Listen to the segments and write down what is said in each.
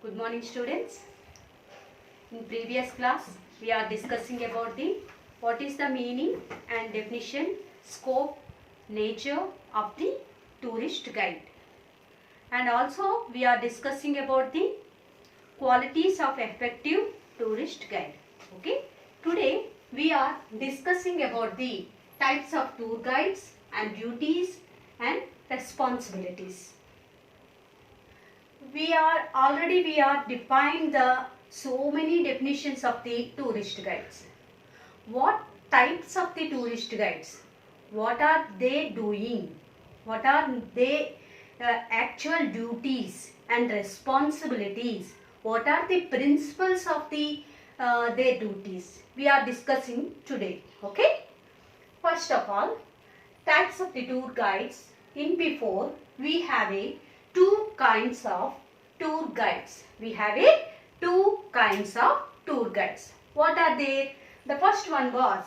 Good morning, students. In previous class, we are discussing about what is the meaning and definition, scope, nature of the tourist guide. And also, we are discussing about the qualities of effective tourist guide. Okay. Today, we are discussing about the types of tour guides and duties and responsibilities. We are defined the so many definitions of the tourist guides. What types of the tourist guides? What are they doing? What are their actual duties and responsibilities? What are the principles of their duties? We are discussing today. Okay. First of all, types of the tour guides. In before, we have two kinds of tour guides. We have two kinds of tour guides. What are they? The first one was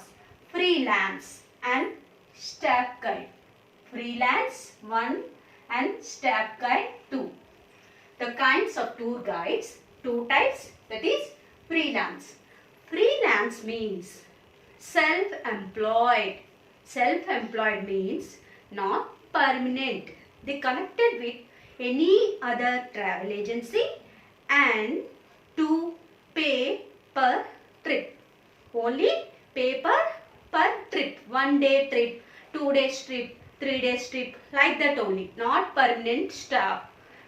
freelance and staff guide. Freelance 1 and staff guide 2. The kinds of tour guides, two types, that is freelance. Freelance means self-employed. Self-employed means not permanent. They connected with any other travel agency and to pay per trip. Only pay per trip. 1 day trip, 2 days trip, 3 days trip, like that only. Not permanent staff.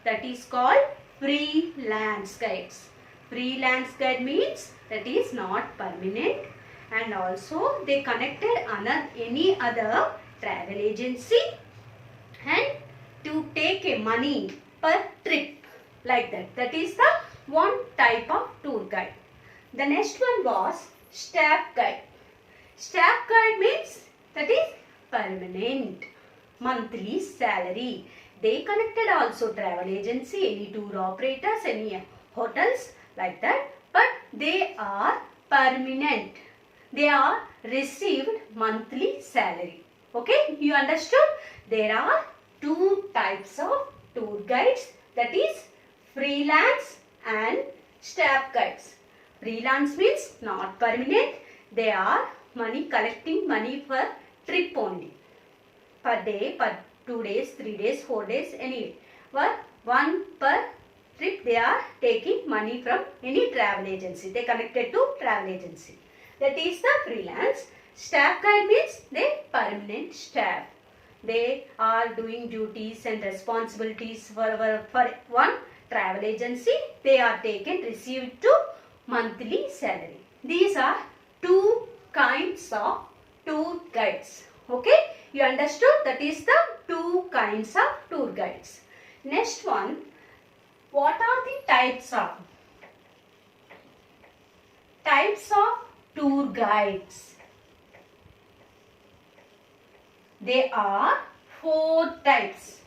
That is called freelance guides. Freelance guide means that is not permanent, and also they connected any other travel agency and to take a money per trip, like that. That is the one type of tour guide. The next one was staff guide. Staff guide means that is permanent, monthly salary. They connected also travel agency, any tour operators, any hotels, like that. But they are permanent. They are received monthly salary. Okay, you understood? There are two types of tour guides, that is freelance and staff guides. Freelance means not permanent. They are collecting money for trip only. Per day, per 2 days, 3 days, 4 days, anyway. For one per trip they are taking money from any travel agency. They connected to travel agency. That is the freelance. Staff guide means they permanent staff. They are doing duties and responsibilities for one travel agency. They are received to monthly salary. These are two kinds of tour guides. Okay, you understood? That is the two kinds of tour guides. Next one, what are the types of tour guides? There are four types.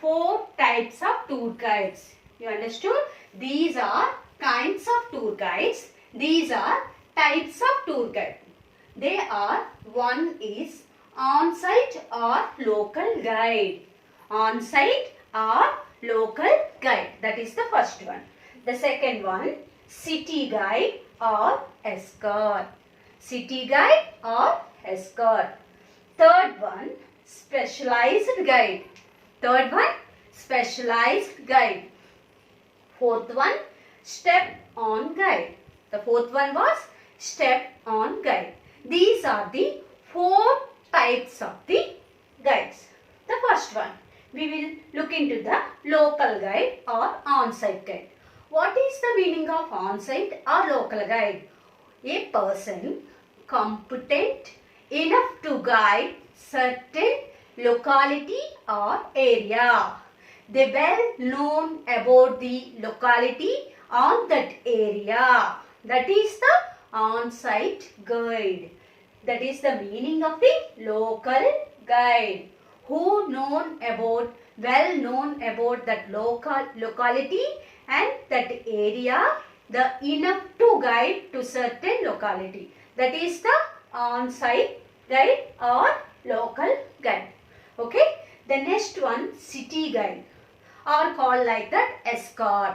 Four types of tour guides. You understood? These are kinds of tour guides. These are types of tour guide. They are, one is on-site or local guide. On-site or local guide. That is the first one. The second one, city guide or escort. City guide or escort. Third one, specialized guide. Third one, specialized guide. Fourth one, step-on guide. The fourth one was step-on guide. These are the four types of the guides. The first one, we will look into the local guide or on-site guide. What is the meaning of on-site or local guide? A person competent enough to guide certain locality or area. They well known about the locality on that area. That is the on-site guide. That is the meaning of the local guide. Who well known about that locality and that area, the enough to guide to certain locality. That is the on-site guide or local guide. Okay. The next one, city guide, or called like that escort.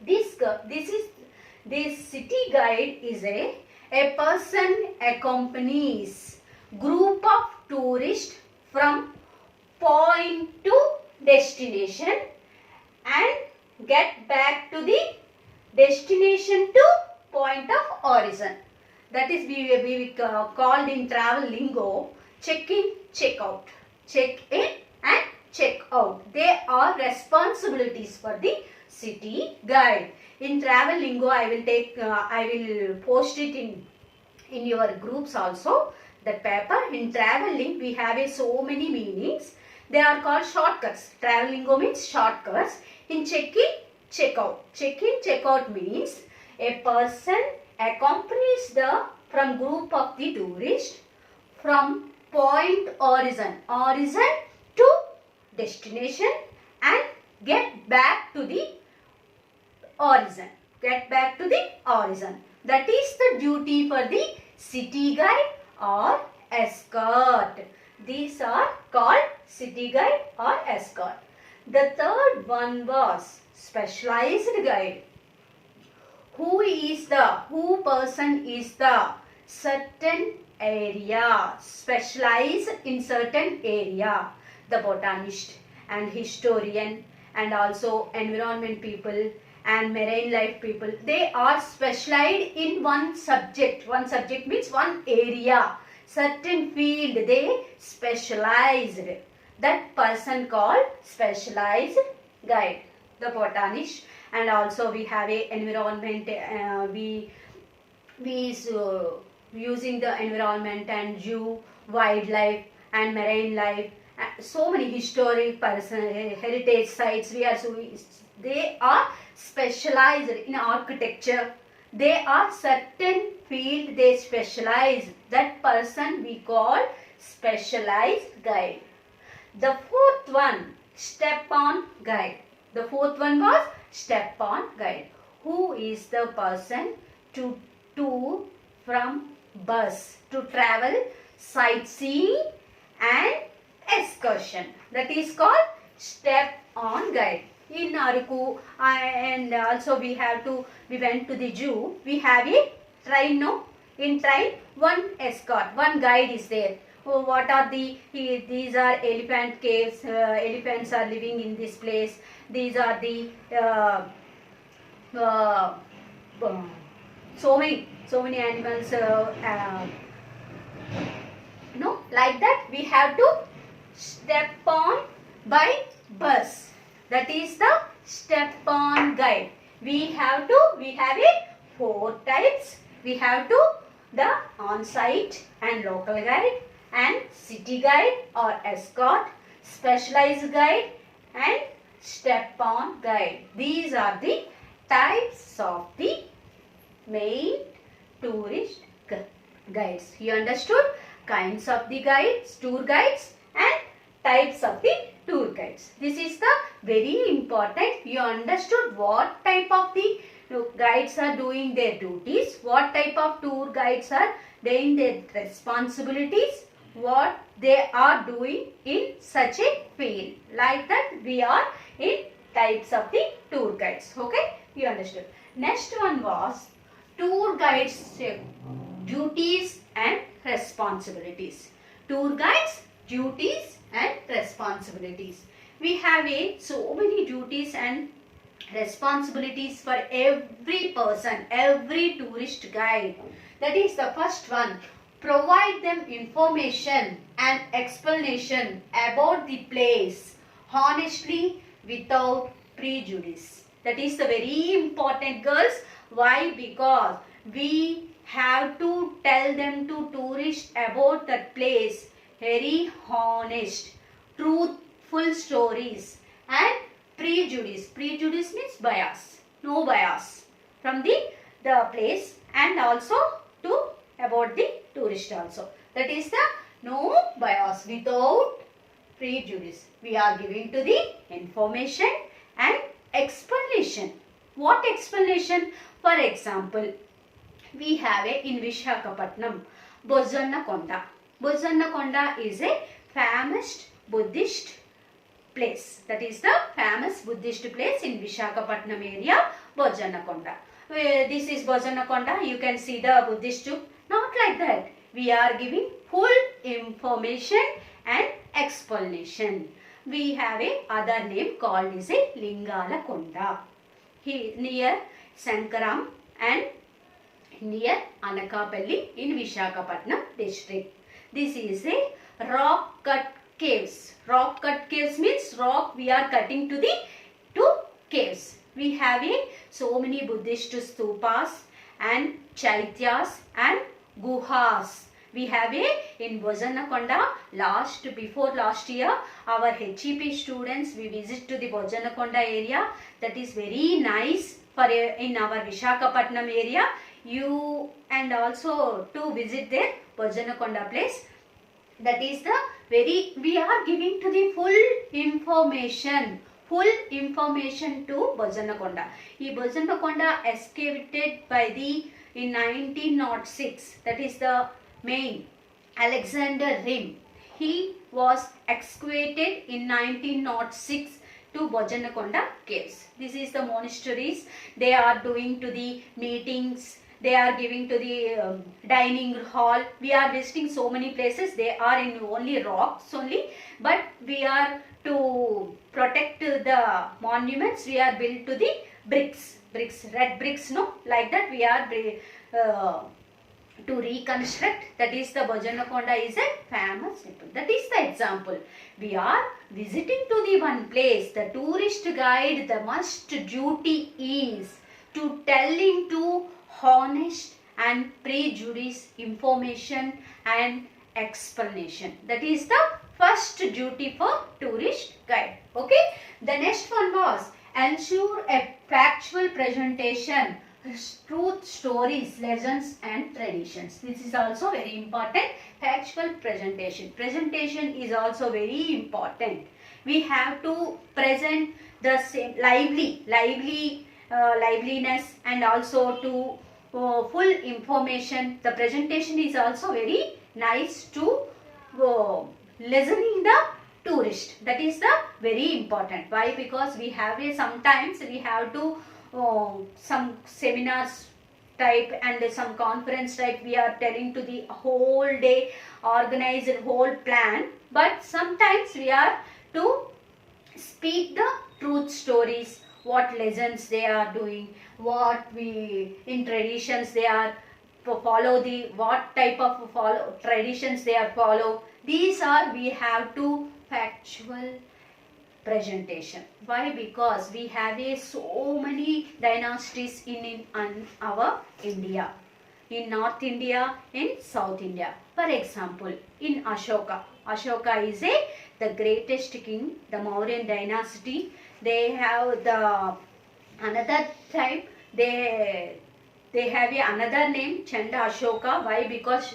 This city guide is a person accompanies group of tourists from point to destination and get back to the destination to point of origin. That is we called in travel lingo check-in, check-out. Check-in and check-out. They are responsibilities for the city guide. In travel lingo, I will post it in your groups also. That paper in travel link we have so many meanings. They are called shortcuts. Travel lingo means shortcuts. In check-in, check-out. Check-in, check-out means a person accompanies from group of the tourist from point origin to destination and get back to the origin. That is the duty for the city guide or escort. These are called city guide or escort. The third one was specialized guide. Who person is the certain area, specialized in certain area. The botanist and historian and also environment people and marine life people, they are specialized in one subject. One subject means one area, certain field they specialized. That person called specialized guide, the botanist. And also we have a environment, we using the environment and zoo, wildlife and marine life, so many historic heritage sites. They are specialized in architecture. They are certain field they specialize. That person we call specialized guide. The fourth one, step-on guide. The fourth one was step-on guide. Who is the person to from bus to travel, sightseeing and excursion? That is called step-on guide. In Aruku and also we went to the zoo. We have a train, no? In train, one escort, one guide is there. Oh, what are these are elephant caves. Elephants are living in this place. These are the so many animals. Like that we have to step on by bus. That is the step on guide. We have a 4 types. We have the on-site and local guide and city guide or escort, specialized guide and step-on guide. These are the types of the main tourist guides. You understood? Kinds of the guides, tour guides and types of the tour guides. This is the very important. You understood what type of the guides are doing their duties, what type of tour guides are doing their responsibilities, what they are doing in such a field. Like that we are in types of the tour guides. Okay, you understood. Next one was tour guides duties and responsibilities. Tour guides duties and responsibilities. We have so many duties and responsibilities for every person, every tourist guide. That is the first one. Provide them information and explanation about the place honestly without prejudice. That is the very important, girls. Why? Because we have to tell them to tourists about that place. Very honest, truthful stories and prejudice. Prejudice means bias. No bias from the place and also to about the tourist also. That is the no bias, without prejudice. We are giving to the information and explanation. What explanation? For example, we have in Vishakhapatnam, Bozanna Konda. Bozanna Konda is a famous Buddhist place. That is the famous Buddhist place in Visakhapatnam area, Bojanakonda. This is Bojanakonda. You can see the Buddhist tomb. Not like that. We are giving full information and explanation. We have a other name called is a Lingalakonda. Near Sankaram and near Anakapalli in Visakhapatnam district. This is a rock cut caves. Rock cut caves means rock we are cutting to the two caves. We have so many Buddhist stupas and chaityas and guhas. We have in Bojanakonda before last year our HEP students we visit to the Bojanakonda area. That is very nice for in our Visakhapatnam area. You and also to visit there Bojanakonda place. That is the we are giving to the full information to Bojanakonda. Bojanakonda excavated by the in 1906. That is the main Alexander Rim. He was excavated in 1906 to Bojanakonda caves. This is the monasteries. They are doing to the meetings. They are giving to the dining hall. We are visiting so many places. They are in only rocks only. But we are to protect the monuments. We are built to the bricks, red bricks, no, like that. We are to reconstruct. That is the Bojanakonda is a famous temple. That is the example. We are visiting to the one place. The tourist guide, the must duty is to telling to honest and prejudice information and explanation. That is the first duty for tourist guide. Okay. The next one was ensure a factual presentation, truth, stories, legends and traditions. This is also very important. Factual presentation. Presentation is also very important. We have to present the same liveliness and also to full information. The presentation is also very nice to listening the tourist. That is the very important. Why? Because we have sometimes we have to some seminars type and some conference type we are telling to the whole day organized whole plan, but sometimes we are to speak the truth stories, what legends they are doing, what we in traditions they are follow, the what type of traditions they are follow. These are we have to factual presentation. Why? Because we have so many dynasties in our India, in North India, in South India. For example, in Ashoka is the greatest king, the Mauryan dynasty. They have the another type. They have another name, Chanda Ashoka. Why? Because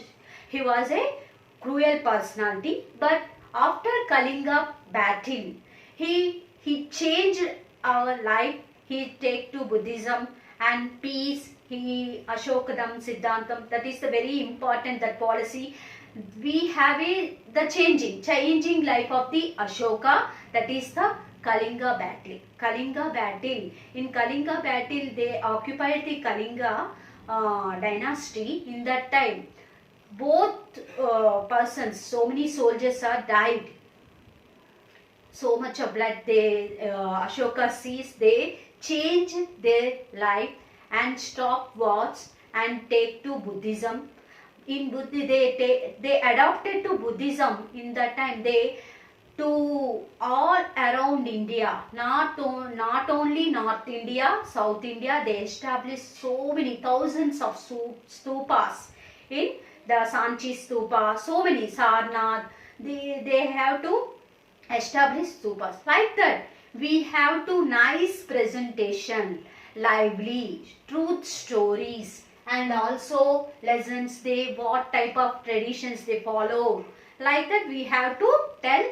he was a cruel personality. But after Kalinga battle, he changed our life. He take to Buddhism and peace. He Ashokadam Siddhantam. That is the very important that policy. We have the changing life of the Ashoka. That is the Kalinga battle. Kalinga battle. In Kalinga battle, they occupied the Kalinga dynasty. In that time, both persons, so many soldiers are died. So much of blood Ashoka sees. They change their life and stop wars and take to Buddhism. In Buddhism, they adopted to Buddhism. In that time, they to all around India, not only North India, South India. They established so many thousands of stupas in the Sanchi stupa. So many Sarnath. They have to establish stupas. Like that, we have to nice presentation, lively, truth stories, and also lessons. They what type of traditions they follow. Like that, we have to tell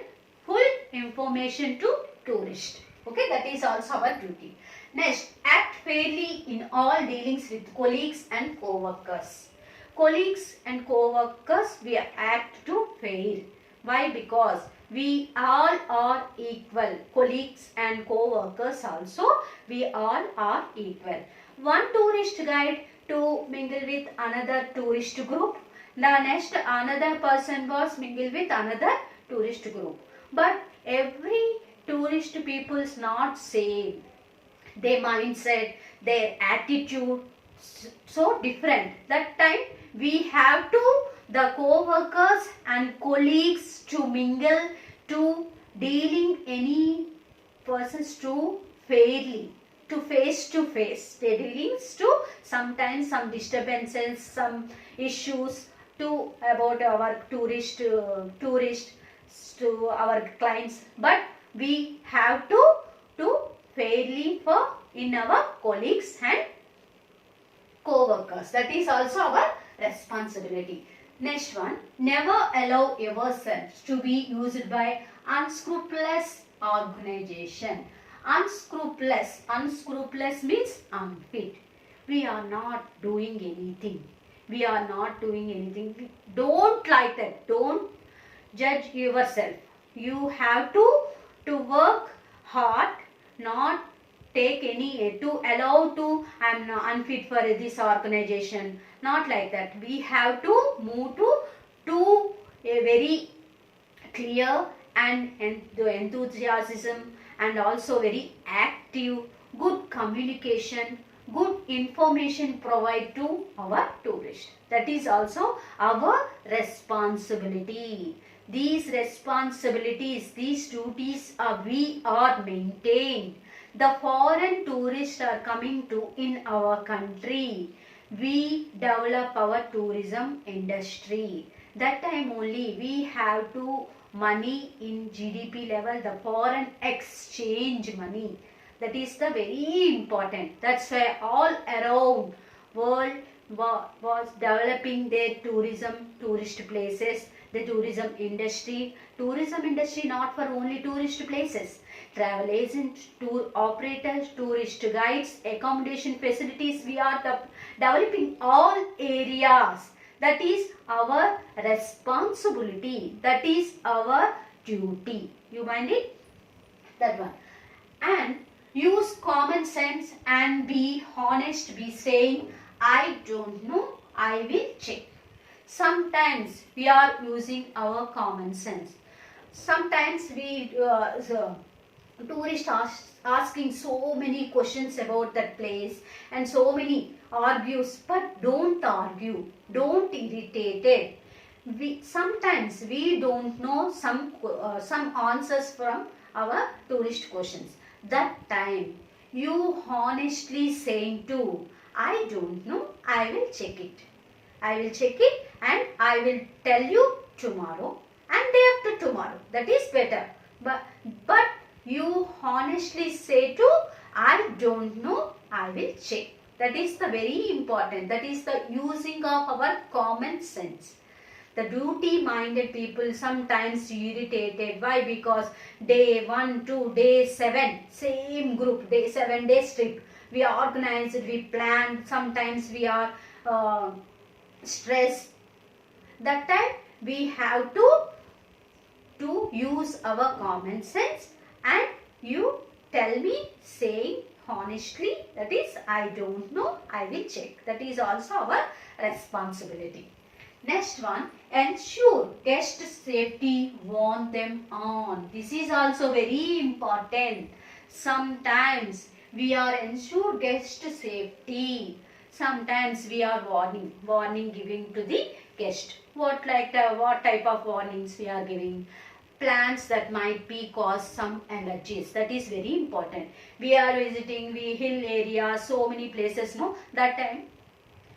full information to tourists. Okay, that is also our duty. Next, act fairly in all dealings with colleagues and co-workers. Colleagues and co-workers, we act to fair. Why? Because We all are equal. Colleagues and co-workers also, we all are equal. One tourist guide to mingle with another tourist group. The next another person was mingle with another tourist group. But every tourist people is not same. Their mindset, their attitude, so different. That time we have to the co-workers and colleagues to mingle, to dealing any persons to fairly, to face their dealings, to sometimes some disturbances, some issues to about our tourists to our clients, but we have to fairly for in our colleagues and co-workers. That is also our responsibility. Next one, never allow yourself to be used by unscrupulous organization. Unscrupulous means unfit. We are not doing anything. We are not doing anything. Don't like that. Don't judge yourself. You have to work hard, not take any to allow to I am unfit for this organization, not like that. We have to move to a very clear and enthusiasm, and also very active, good communication, good information provide to our tourists. That is also our responsibility. These responsibilities, these duties we are maintained. The foreign tourists are coming to in our country. We develop our tourism industry. That time only we have to money in GDP level, the foreign exchange money. That is the very important. That's why all around world was developing their tourist places, the tourism industry not for only tourist places. Travel agents, tour operators, tourist guides, accommodation facilities, we are developing all areas. That is our responsibility. That is our duty. You mind it? That one. And use common sense and be honest. Be saying, I don't know, I will check. Sometimes we are using our common sense. Sometimes we tourists asking so many questions about that place and so many argues, but don't argue, don't irritate it. Sometimes we don't know some answers from our tourist questions. That time you honestly saying to, I don't know, I will check it. I will check it and I will tell you tomorrow and day after tomorrow. That is better. But you honestly say to, I don't know, I will check. That is the very important. That is the using of our common sense. The duty-minded people sometimes irritated. Why? Because day 1 to day 7, same group, day 7 days trip. We are organized, we plan. Sometimes we are stressed. That time we have to use our common sense, and you tell me saying honestly, that is I don't know, I will check. That is also our responsibility. Next one, ensure guest safety, warn them on. This is also very important. Sometimes we are ensure guest safety. Sometimes we are warning giving to the guest. What type of warnings we are giving? Plants that might be cause some allergies. That is very important. We are visiting the hill area, so many places. No, that time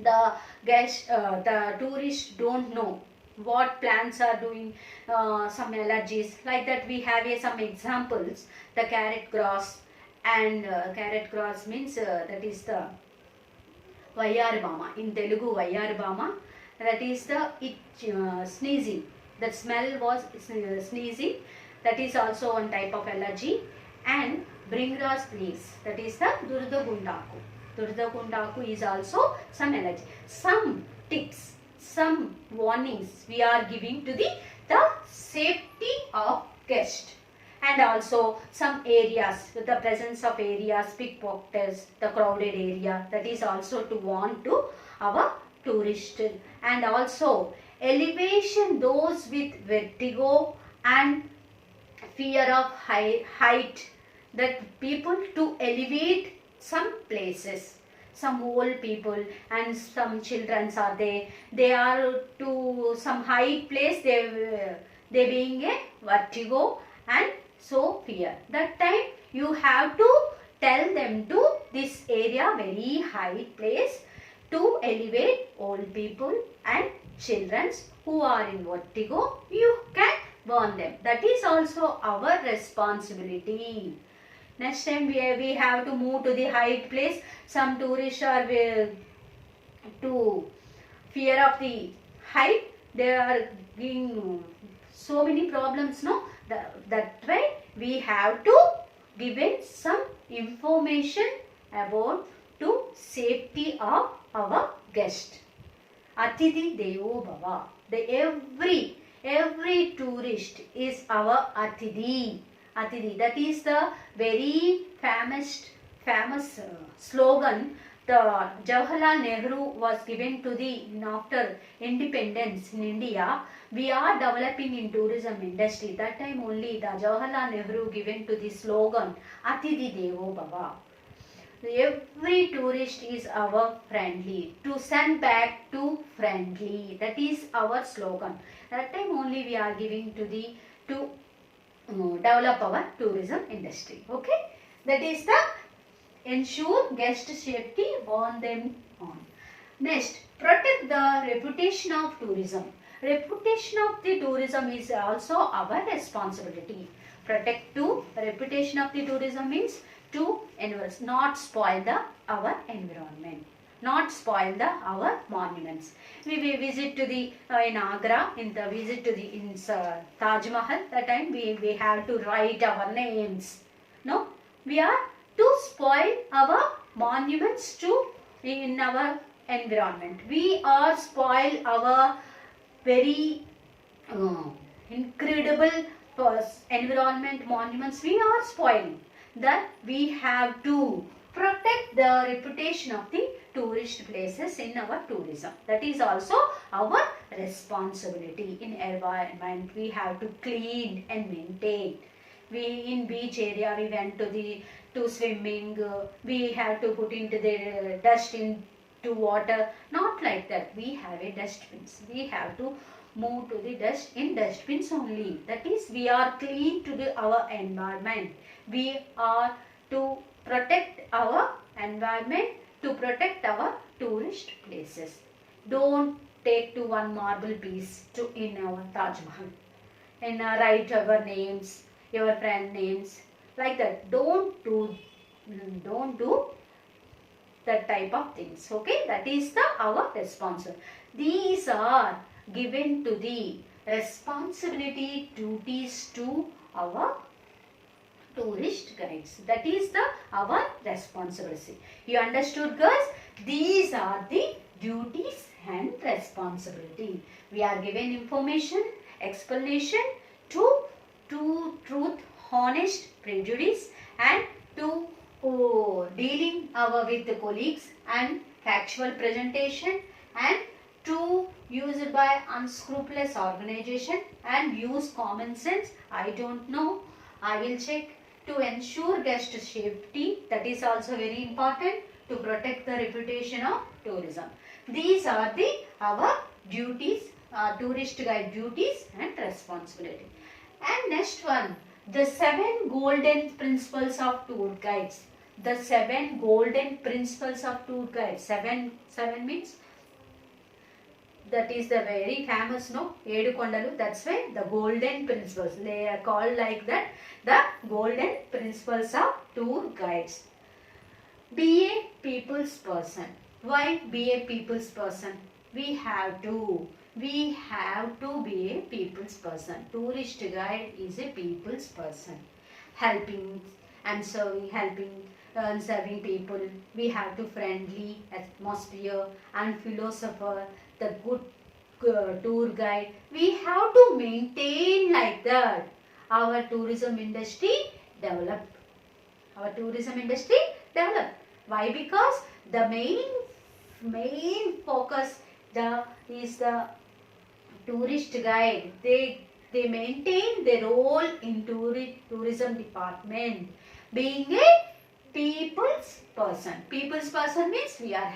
the the tourists don't know what plants are doing some allergies. Like that, we have some examples. The carrot grass, and carrot grass means that is the Vayaribama. In Telugu, Vayaribama. That is the sneezing. The smell was sneezing. That is also one type of allergy. And bringrass leaves. That is the Durdagundaku. Durdagundaku is also some allergy. Some tips, some warnings we are giving to the safety of guest. And also some areas, with the presence of areas, pickpockets, the crowded area, that is also to warn to our tourist. And also elevation, those with vertigo and fear of height, that people to elevate some places. Some old people and some children are there, they are to some high place, they being a vertigo and so fear. That time you have to tell them to this area very high place to elevate old people and children who are in vertigo. You can warn them. That is also our responsibility. Next time we have to move to the high place. Some tourists are to fear of the height. They are giving so many problems, no? That way we have to give it some information about to safety of our guest. Atithi Devo Bhava. Every tourist is our Atithi. Atithi. That is the very famous slogan the Jawaharlal Nehru was given to the after independence in India. We are developing in tourism industry. That time only the Jawaharlal Nehru given to the slogan Atithi Devo Bhava. Every tourist is our friendly. To send back to friendly. That is our slogan. That time only we are giving to the to develop our tourism industry. Okay, that is the ensure guest safety, warn them on. Next, protect the reputation of tourism. Reputation of the tourism is also our responsibility. Protect to reputation of the tourism means to not spoil our environment, not spoil our monuments. We visit to the in Agra, in the visit to the in Taj Mahal. That time we have to write our names. No, we are to spoil our monuments to in our environment. We are spoil our very incredible environment monuments. We are spoiling. That we have to protect the reputation of the tourist places in our tourism. That is also our responsibility. In environment we have to clean and maintain. We in beach area we went to swimming, we have to put into the dust into water. Not like that. We have a dustbins. We have to move to the dust in dustbins only. That is we are clean to our environment. We are to protect our environment, to protect our tourist places. Don't take to one marble piece to in our Taj Mahal and write our names, your friend names, like that. Don't do that type of things. Okay, that is our responsibility. These are given to the responsibility duties to our tourist guides. That is our responsibility. You understood, girls? These are the duties and responsibility. We are given information, explanation to truth, honest, prejudice, and to dealing with the colleagues, and factual presentation, and to use it by unscrupulous organization, and use common sense. I don't know, I will check. To ensure guest safety, that is also very important. To protect the reputation of tourism. These are our duties, tourist guide duties and responsibility. And next one, the 7 golden principles of tour guides. The 7 golden principles of tour guides. Seven means, that is the very famous, no? Edu Kondalu. That's why the golden principles. They are called like that. The golden principles of tour guides. Be a people's person. Why be a people's person? We have to be a people's person. Tourist guide is a people's person. Helping and serving people. We have to friendly atmosphere and philosopher. The good tour guide. We have to maintain like that. our tourism industry developed. Our tourism industry developed. Why? Because the main focus is the tourist guide. They maintain their role in tourism department, being a people's person. People's person means we are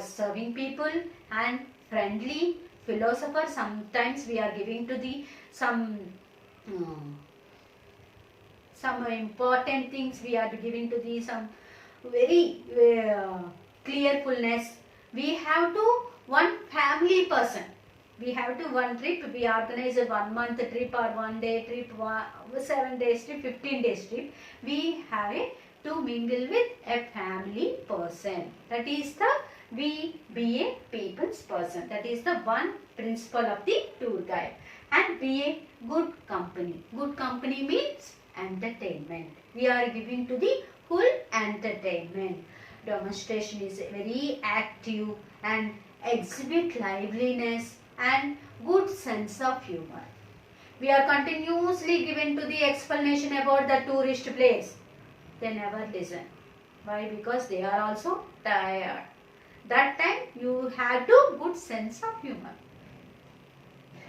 serving people and friendly philosopher. Sometimes we are giving to the some important things, we are giving to the some very clearfulness. We have to one family person. We have to one trip. We organize a 1 month trip or 1 day trip, 7 days trip, 15 days trip. We have to mingle with a family person. That is the we be a people's person. That is the one principle of the tour guide. And be a good company. Good company means entertainment. We are giving to the full entertainment. Demonstration is very active and exhibit liveliness and good sense of humor. We are continuously given to the explanation about the tourist place. They never listen. Why? Because they are also tired. That time you have to good sense of humor.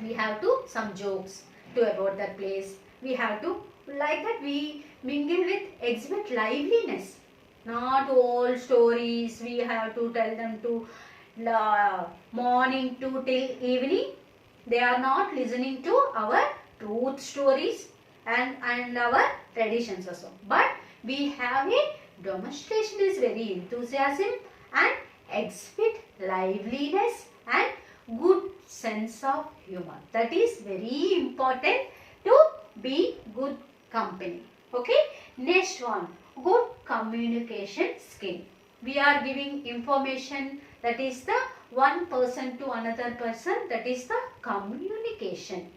We have to some jokes to about that place. We have to like that we mingle with exhibit liveliness. Not old stories. We have to tell them to morning to till evening. They are not listening to our truth stories and our traditions also. But we have a demonstration is very enthusiasm and exhibit liveliness and good sense of humor. That is very important to be good company. Okay. Next one, good communication skill. We are giving information, that is the one person to another person, that is the communication.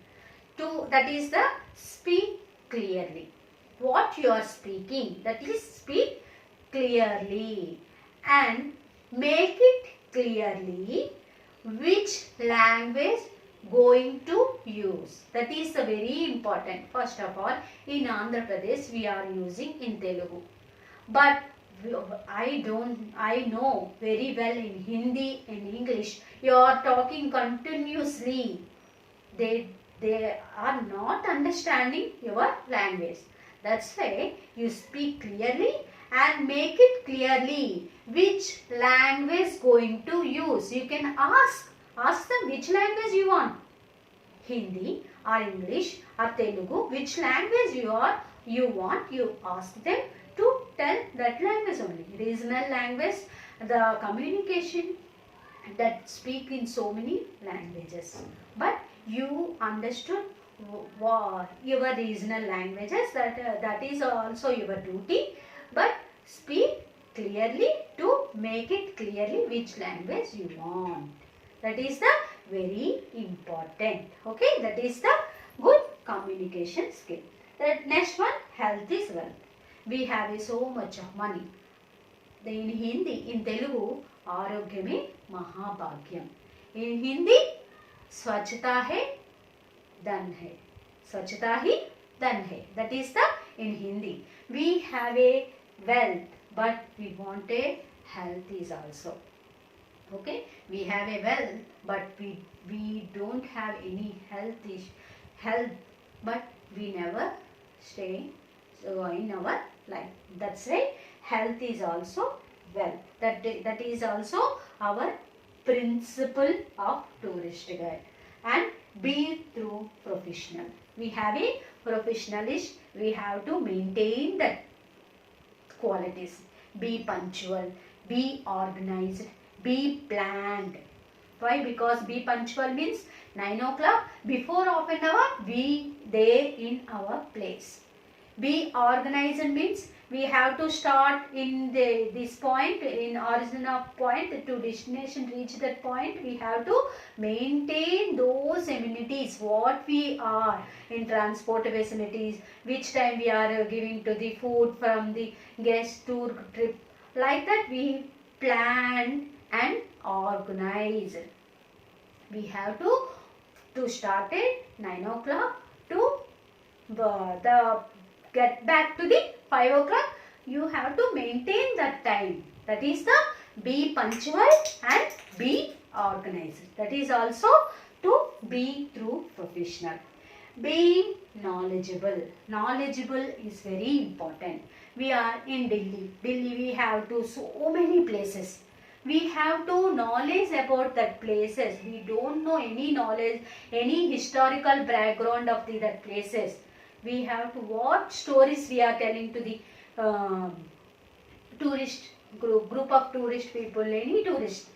That is the speak clearly. What you are speaking, that is speak clearly and make it clearly which language going to use. That is the very important. First of all, in Andhra Pradesh we are using in Telugu. But I know very well in Hindi, in English, you are talking continuously. They are not understanding your language. That's why you speak clearly and make it clearly which language going to use. You can ask them which language you want. Hindi or English or Telugu, which language you want, you ask them to tell that language only. Regional language, the communication that speak in so many languages. But you understood your regional languages, that is also your duty. But speak clearly to make it clearly which language you want. That is the very important. Okay, that is the good communication skill. The next one, health is wealth. We have so much of money. In Hindi, in Telugu, Arogyame Mahabhagyam. In Hindi, Swachhata hai, dhan hai. Swachhata hi, dhan hai. That is the in Hindi. We have a wealth, but we want a health is also. Okay, we have a wealth, but we don't have any health, but we never stay in our life. That's why health is also wealth. That is also our principle of tourist guide. And be through professional. We have a professionalist. We have to maintain that qualities. Be punctual. Be organized. Be planned. Why? Because be punctual means 9 o'clock. Before half an hour, we there in our place. Be organized means we have to start in this point, in origin of point to destination, reach that point. We have to maintain those amenities what we are in transport facilities, which time we are giving to the food from the guest tour trip. Like that we plan and organize. We have to to start at 9 o'clock to the get back to the 5 o'clock. You have to maintain that time. That is the be punctual and be organized. That is also to be through professional. Being knowledgeable. Knowledgeable is very important. We are in Delhi. Delhi we have to so many places. We have to knowledge about that places. We don't know any knowledge, any historical background of that places. We have to what stories we are telling to the tourist group of tourist people, any tourist.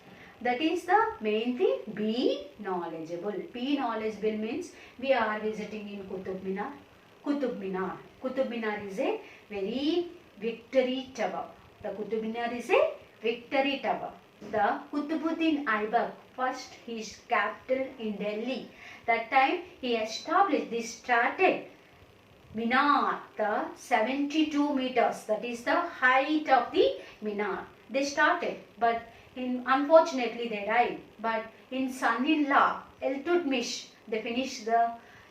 That is the main thing. Be knowledgeable. Be knowledgeable means we are visiting in Qutub Minar. Qutub Minar. Qutub Minar is a very victory tower. The Qutub Minar is a victory tower. The Qutbuddin Aibak, first his capital in Delhi. That time he established this started Minar, the 72 meters. That is the height of the Minar. They started, but unfortunately they died. But in son-in-law, Iltutmish, they finished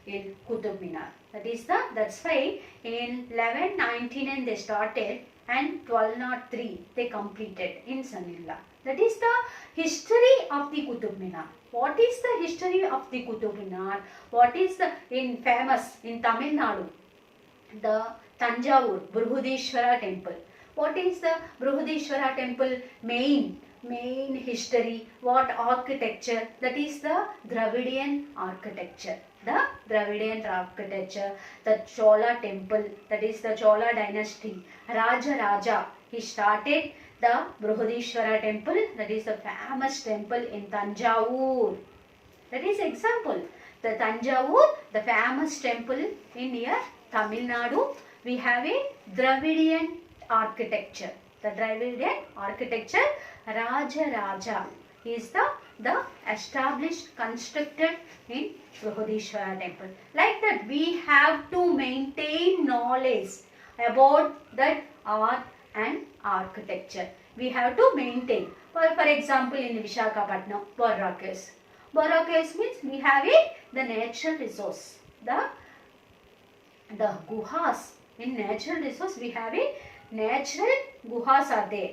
in Qutub Minar. That's why in 1199 they started and 1203 they completed in son-in-law. That is the history of the Qutub Minar. What is the history of the Qutub Minar? What is the famous in Tamil Nadu? The Tanjavur Brihadishwara temple. What is the Brihadishwara temple main history? What architecture? That is the Dravidian architecture. The Dravidian architecture. The Chola temple. That is the Chola dynasty. Raja, he started the Brihadishwara temple. That is the famous temple in Tanjavur. That is example. The Tanjavur, the famous temple in near Tamil Nadu. We have a Dravidian architecture. The Dravidian architecture, Raja is the established, constructed in Brihadishwara temple. Like that, we have to maintain knowledge about that art and architecture. We have to maintain. For example, in Visakhapatnam, Borra Caves. Borra Caves means we have the natural resource. The guhas. In natural resource, we have a natural guhas are there.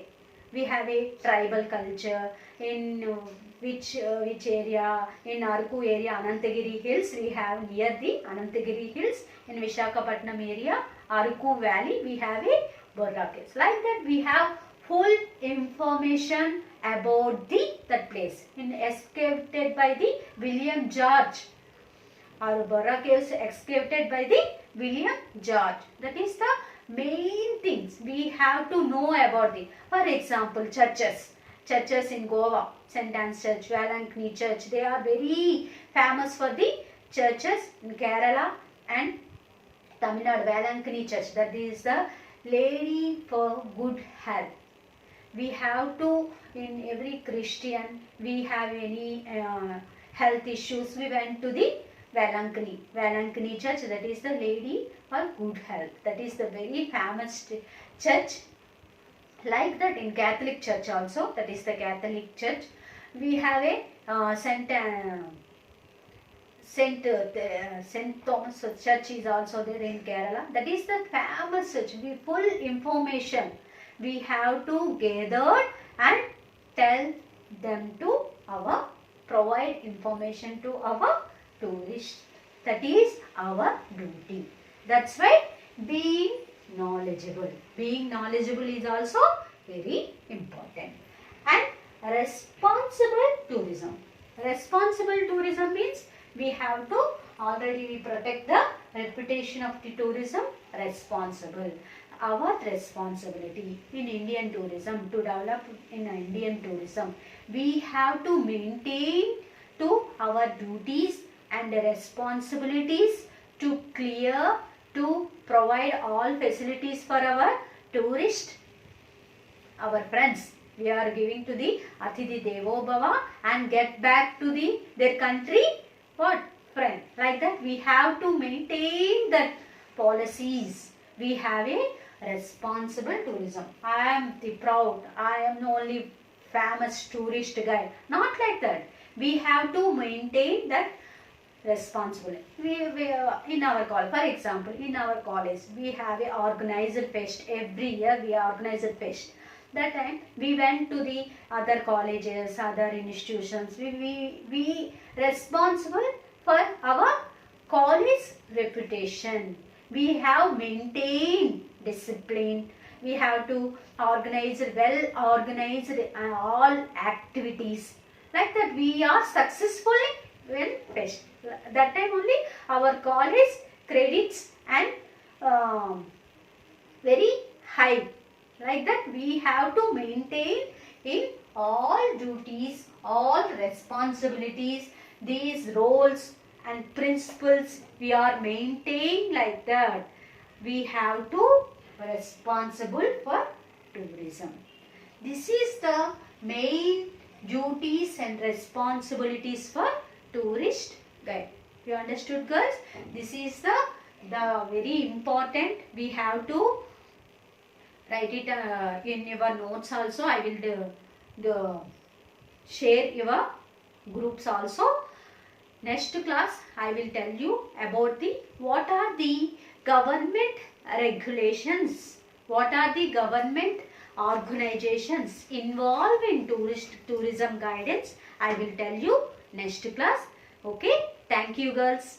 We have a tribal culture in which area? In Arku area, Anantagiri Hills. We have near the Anantagiri Hills. In Visakhapatnam area, Arku Valley, we have a Borra Caves. Like that, we have full information about that place. Excavated by the William George. Our Borra Caves excavated by the William George. That is the main things we have to know about it. For example, churches. Churches in Goa, St. Anne's Church, Valankani Church. They are very famous for the churches in Kerala and Tamil Nadu. Valankani Church. That is the Lady for Good Health. We have to, in every Christian, we have any health issues, we went to the Valankani Church. That is the Lady for Good Health. That is the very famous church. Like that in Catholic Church also, that is the Catholic Church. We have a Saint Thomas Church is also there in Kerala. That is the famous church. We full information we have to gather and tell them to provide information to our tourists. That is our duty. That's why being knowledgeable. Being knowledgeable is also very important. And responsible tourism. Responsible tourism means we have to already protect the reputation of the tourism. Responsible. Our responsibility in Indian tourism, to develop in Indian tourism, we have to maintain to our duties and responsibilities to clear, to provide all facilities for our tourists, our friends. We are giving to the Athithi Devo Bhava and get back to their country. What? Friend. Like that, we have to maintain that policies. We have a responsible tourism. I am the proud. I am the only famous tourist guide. Not like that. We have to maintain that responsible. We in our call, for example, in our college, we have a organized fest every year. We organize a fest. That time we went to the other colleges, other institutions. We responsible for our college reputation. We have maintained discipline. We have to organize well organized all activities. Like that, we are successfully when fest. That time only our college credits and very high. Like that, we have to maintain in all duties, all responsibilities, these roles and principles we are maintaining. Like that, we have to responsible for tourism. This is the main duties and responsibilities for tourist guide. You understood, girls? This is the very important. We have to write it in your notes also. I will share your groups also. Next class I will tell you about the what are the government regulations, what are the government organizations involved in tourism guidance. I will tell you next class. Okay, thank you girls.